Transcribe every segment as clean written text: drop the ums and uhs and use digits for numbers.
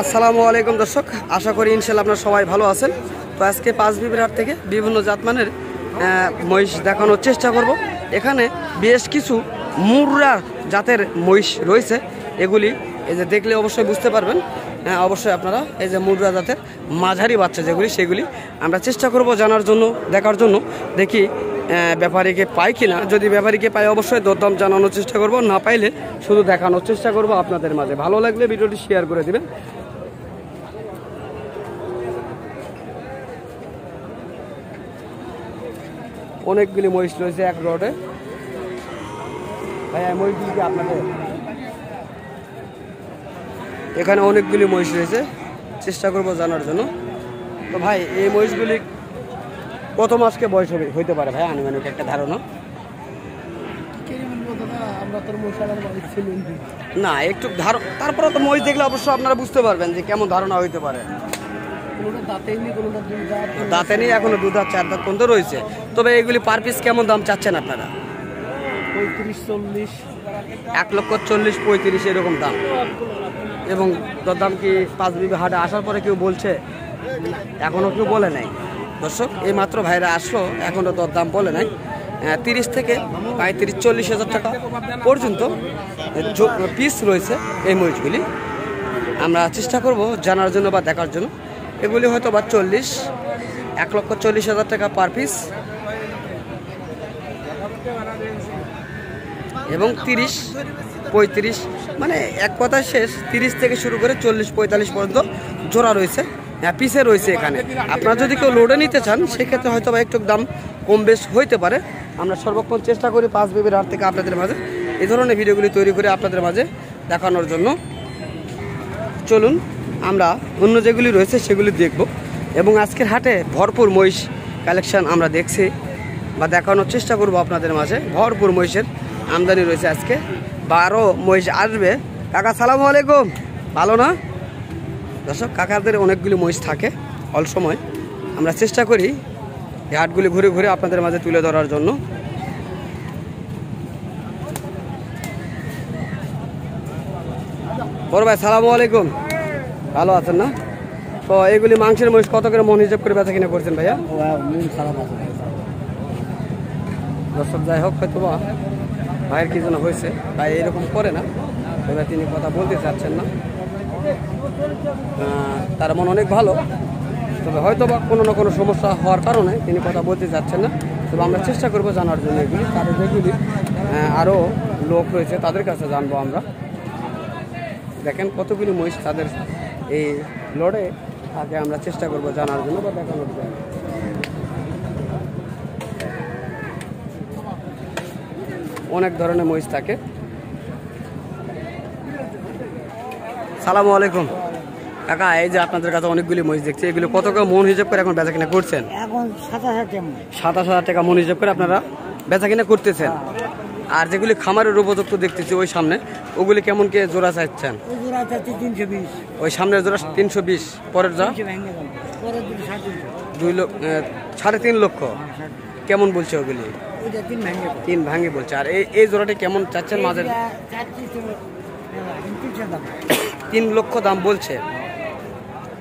আসসালামু আলাইকুম দর্শক, আশা করি ইনশাআল্লাহ আপনারা সবাই ভালো আছেন। তো আজকে পাঁচবিবির হাট থেকে বিভিন্ন জাতমানের মহিষ দেখানোর চেষ্টা করব। এখানে বেশ কিছু মুর্রা জাতের মহিষ রয়েছে। এগুলি এই যে দেখলে অবশ্যই বুঝতে পারবেন। অবশ্যই আপনারা এই যে মুর্রা জাতের মাঝারি বাচ্চা যেগুলি, সেগুলি আমরা চেষ্টা করব জানার জন্য, দেখার জন্য। দেখি ব্যাপারীকে পাই কিনা। যদি ব্যাপারীকে পাই অবশ্যই দরদাম জানানোর চেষ্টা করব, না পাইলে শুধু দেখানোর চেষ্টা করব আপনাদের মাঝে। ভালো লাগলে ভিডিওটি শেয়ার করে দিবেন। অনেকগুলি মহিষ রয়েছে এক রোডে। ভাইয়া মহিষগুলি কি আপনাদের? এখানে অনেকগুলি মহিষ রয়েছে, চেষ্টা করব জানার জন্য। তো ভাই এই মহিষগুলি কত মাসকে বয়স হইতে পারে ভাই, আনুমানিক একটা ধারণা? না একটু তারপরে তো মহিষ দেখলে অবশ্য আপনারা বুঝতে পারবেন যে কেমন ধারণা হইতে পারে। দাঁতে নেই এখনো, 2 দাঁত 4 দাঁত পর্যন্ত রয়েছে। তবে এগুলি পার পিস কেমন দাম চাচ্ছেন আপনারা? 35-40, 1,40,000-35,000 এরকম দাম। এবং দরদাম কি পাঁচবিবি হাটে আসার পরে কেউ বলছে? এখনো কেউ বলে নাই দর্শক, এই মাত্র ভাইরা আসলো, এখনো দরদাম বলে নাই। 30 থেকে 35-40 হাজার টাকা পর্যন্ত পিস রয়েছে এই মহিষগুলি। আমরা চেষ্টা করব জানার জন্য বা দেখার জন্য। এগুলি হয়তো বা 1,40,000 টাকা পার পিস এবং 30-35, মানে এক কথায় শেষ 30 থেকে শুরু করে 40-45 পর্যন্ত জোড়া রয়েছে, পিসে রয়েছে এখানে। আপনারা যদি কেউ লোডে নিতে চান সেক্ষেত্রে হয়তো বা একটু দাম কম বেশ হইতে পারে। আমরা সর্বক্ষণ চেষ্টা করি পাঁচবিবির হাট থেকে আপনাদের মাঝে এই ধরনের ভিডিওগুলি তৈরি করে আপনাদের মাঝে দেখানোর জন্য। চলুন আমরা অন্য যেগুলি রয়েছে সেগুলি দেখব। এবং আজকের হাটে ভরপুর মহিষ কালেকশন আমরা দেখছি বা দেখানোর চেষ্টা করব আপনাদের মাঝে। ভরপুর মহিষের আমদানি রয়েছে আজকে, 12 মহিষ আসবে। কাকা সালামু আলাইকুম, ভালো না দর্শক? কাকাদের অনেকগুলি মহিষ থাকে অল সময়। আমরা চেষ্টা করি এই হাটগুলি ঘুরে ঘুরে আপনাদের মাঝে তুলে ধরার জন্য। বড় ভাই সালামু আলাইকুম, ভালো আছেন না? তো এগুলি মাংসের মহিষ কত করে মন হিসাব করে বেচা কিনা করছেন ভাইয়া? দর্শক যাই হোক, হয়তো বা ভাইয়ের কি যেন হয়েছে, ভাই এরকম করে না, এবার তিনি কথা বলতে চাচ্ছেন না। তার মন অনেক ভালো, তবে হয়তো বা কোনো না কোনো সমস্যা হওয়ার কারণে তিনি কথা বলতে চাচ্ছেন না। তবে আমরা চেষ্টা করবো জানার জন্য এগুলি। তাদের যেগুলি আরও লোক রয়েছে তাদের কাছে জানবো আমরা। দেখেন কতগুলি মহিষ তাদের এই লড়ে থাকে, আমরা চেষ্টা করবো জানার জন্য বা দেখানোর জন্য। অনেক ধরনের মহিষ থাকে। সালামু আলাইকুম কাকা, এই যে আপনাদের কাছে অনেকগুলি মহিষ দেখছি, এগুলো কত করে মন হিসাব করে এখন বেচা কিনা করছেন? এখন 27,000 টাকা মন হিসাব করে আপনারা বেচা কিনা করতেছেন। আর যেগুলি খামারের উপযুক্ত দেখতেছি ওই সামনে, ওগুলি কেমন কে জোড়া চাইছেন? ওই সামনের জোড়া 320, পরের জোড়া 3.5 লক্ষ। কেমন বলছে ওগুলি? 3 ভাঙে বলছে। আর এই জোড়াটি কেমন চাচ্ছেন? মাঝের 3 লক্ষ দাম বলছে।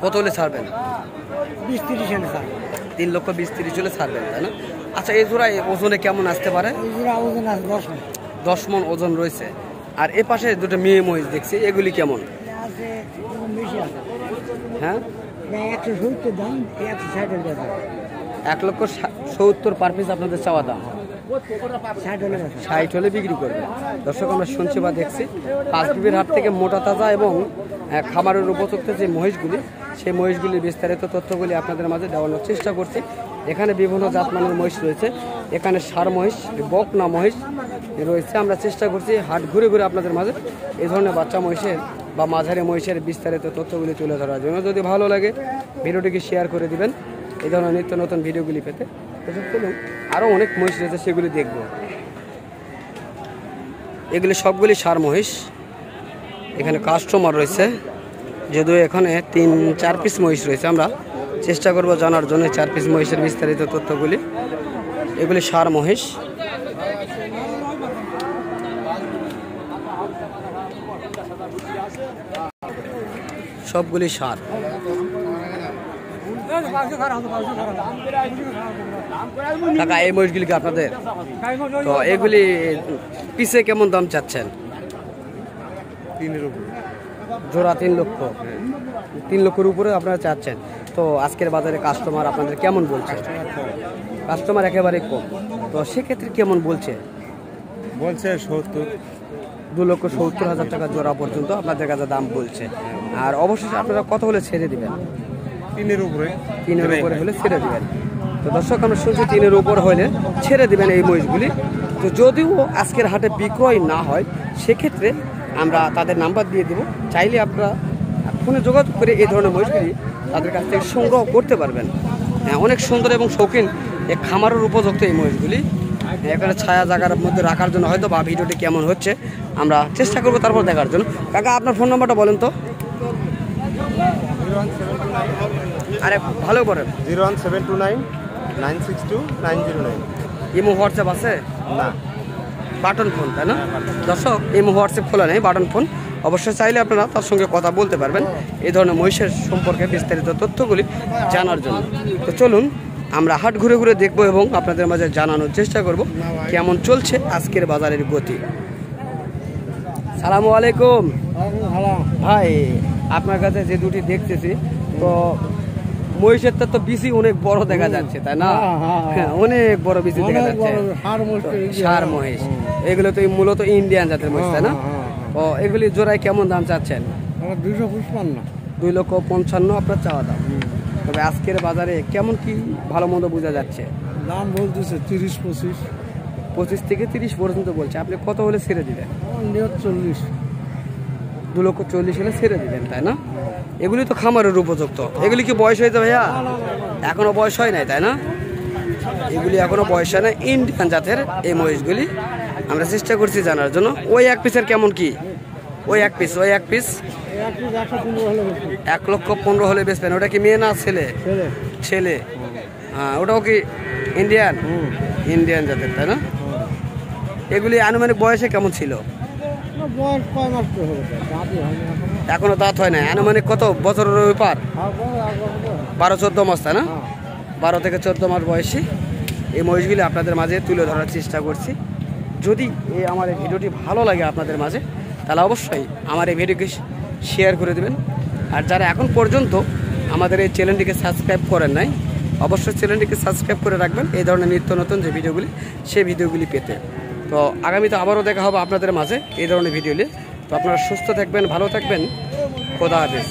কত হলে ছাড়বেন? 3,20,30 হলে ছাড়বেন, তাই না? আচ্ছা, এই জোড়ায় ওজনে কেমন আসতে পারে? 10 মণ ওজন রয়েছে। আর এ পাশে দুটো মেয়ে মহিষ দেখছি, এগুলি কেমন? হ্যাঁ, 1,70,000 পার পিস আপনাদের চাওয়া দাম। 60 হলে বিক্রি করবে। দর্শক আমরা শুনছি বা দেখছি পাঁচবিবির হাট থেকে মোটা তাজা এবং খামারের উপযুক্ত যে মহিষগুলি, সেই মহিষগুলির বিস্তারিত তথ্যগুলি আপনাদের মাঝে দেওয়ানোর চেষ্টা করছি। এখানে বিভিন্ন জাতমানের মহিষ রয়েছে, এখানে ষাঁড় মহিষ, বকনা মহিষ রয়েছে। আমরা চেষ্টা করছি হাট ঘুরে ঘুরে আপনাদের মাঝে এই ধরনের বাচ্চা মহিষের বা মাঝারি মহিষের বিস্তারিত তথ্যগুলি তুলে ধরার জন্য। যদি ভালো লাগে ভিডিওটিকে শেয়ার করে দিবেন এই ধরনের নিত্য নতুন ভিডিওগুলি পেতে। চলুন আরও অনেক মহিষ রয়েছে সেগুলি দেখব। এগুলি সবগুলি ষাঁড় মহিষ। এখানে কাস্টমার রয়েছে, যদিও এখানে 3-4 পিস মহিষ রয়েছে। আমরা চেষ্টা করব জানার জন্য 4 পিস মহিষের বিস্তারিত তথ্যগুলি। এগুলি ষাঁড় মহিষ। সবগুলি সার। কাকা এই মহিষগুলি কি আপনাদের? তো এগুলি পিছে কেমন দাম চাচ্ছেন? 3-এর উপরে জোড়া 3 লক্ষ। 3 লক্ষের উপরে আপনারা চাচ্ছেন। তো আজকের বাজারে কাস্টমার আপনাদের কেমন বলছে? কাস্টমার একেবারে কম। তো সেক্ষেত্রে কেমন বলছে? বলছে 70। 2,70,000 টাকা জোড়া পর্যন্ত আপনাদের কাছে দাম বলছে। আর অবশেষে আপনারা কত হলে ছেড়ে দিবেন? 3-এর উপরে। 3-এর উপরে হলে ছেড়ে দিবেন। তো দর্শক আমরা শুনছি 3-এর উপর হলে ছেড়ে দিবেন এই মহিষগুলি। তো যদিও আজকের হাটে বিক্রয় না হয় সেক্ষেত্রে আমরা তাদের নাম্বার দিয়ে দেব, চাইলে আপনারা ফোনে যোগাযোগ করে এই ধরনের মহিষগুলি তাদের কাছ থেকে সংগ্রহ করতে পারবেন। হ্যাঁ, অনেক সুন্দর এবং শৌখিন এই খামারের উপযুক্ত এই মহিষগুলি। এখানে ছায়া জায়গার মধ্যে রাখার জন্য হয়তো বা ভিডিওটি কেমন হচ্ছে আমরা চেষ্টা করবো তারপর দেখার জন্য। কাকা আপনার ফোন নাম্বারটা বলেন তো। আরে ভালো করেন। 01729 962 909। ইমো হোয়াটসঅ্যাপ আছে? না, বাটন ফোন, তাই না? দর্শক ইমো হোয়াটসঅ্যাপ খোলা নেই, বাটন ফোন। অবশ্যই চাইলে আপনারা তার সঙ্গে কথা বলতে পারবেন এই ধরনের মহিষের সম্পর্কে বিস্তারিত তথ্যগুলি জানার জন্য। তো চলুন আমরা হাট ঘুরে ঘুরে দেখব এবং আপনাদের মাঝে জানানোর চেষ্টা করব কেমন চলছে আজকের বাজারের গতি। সালামু আলাইকুম ভাই, আপনার কাছে যে দুটি দেখতেছি তো মহিষের তো বিসি অনেক বড় দেখা যাচ্ছে, তাই না? হ্যাঁ, অনেক বড় বিসি দেখা যাচ্ছে। সার মহিষ, এগুলো তো মূলত ইন্ডিয়ান জাতের মহিষ, তাই না? ও এগুলি জোড়ায় কেমন দাম চাচ্ছেন? 2,55,000 আপনার চাওয়া দাম। তবে আজকের বাজারে কেমন কি ভালো মন্দ বোঝা যাচ্ছে? দাম বলতেছে 30-25। 25 থেকে 30 পর্যন্ত বলছে। আপনি কত হলে ছেড়ে দিবেন? 40। 2,40,000 হলে ছেড়ে দিবেন, তাই না? এগুলি তো খামারের উপযুক্ত। এগুলি কি বয়স হয়েছে ভাইয়া? এখনো বয়স হয় নাই, তাই না? এগুলি এখনো বয়স হয় না। ইন্ডিয়ান জাতের এই মহিষগুলি আমরা চেষ্টা করছি জানার জন্য। ওই এক পিসের কেমন কি? ওই এক পিস 1,15,000 হলে বেচবেন। ওটা কি মেয়ে না ছেলে? ছেলে। হ্যাঁ, ওটাও কি ইন্ডিয়ান? ইন্ডিয়ান জাতের, তাই না? এগুলি আনুমানিক বয়সে কেমন ছিল? এখনো দাঁত হয় না। আনুমানিক কত বছরের ব্যাপার? 12-14 মাস, তাই না? 12 থেকে 14 মাস বয়সী এই মহিষগুলি আপনাদের মাঝে তুলে ধরার চেষ্টা করছি। যদি আমার এই ভিডিওটি ভালো লাগে আপনাদের মাঝে, তাহলে অবশ্যই আমার এই ভিডিওকে শেয়ার করে দেবেন। আর যারা এখন পর্যন্ত আমাদের এই চ্যানেলটিকে সাবস্ক্রাইব করেন নাই, অবশ্যই চ্যানেলটিকে সাবস্ক্রাইব করে রাখবেন এই ধরনের নিত্য নতুন যে ভিডিওগুলি সেই ভিডিওগুলি পেতে। তো আগামীতে আবারও দেখা হবে আপনাদের মাঝে এই ধরনের ভিডিও নিয়ে। তো আপনারা সুস্থ থাকবেন, ভালো থাকবেন। খোদা হাফেজ।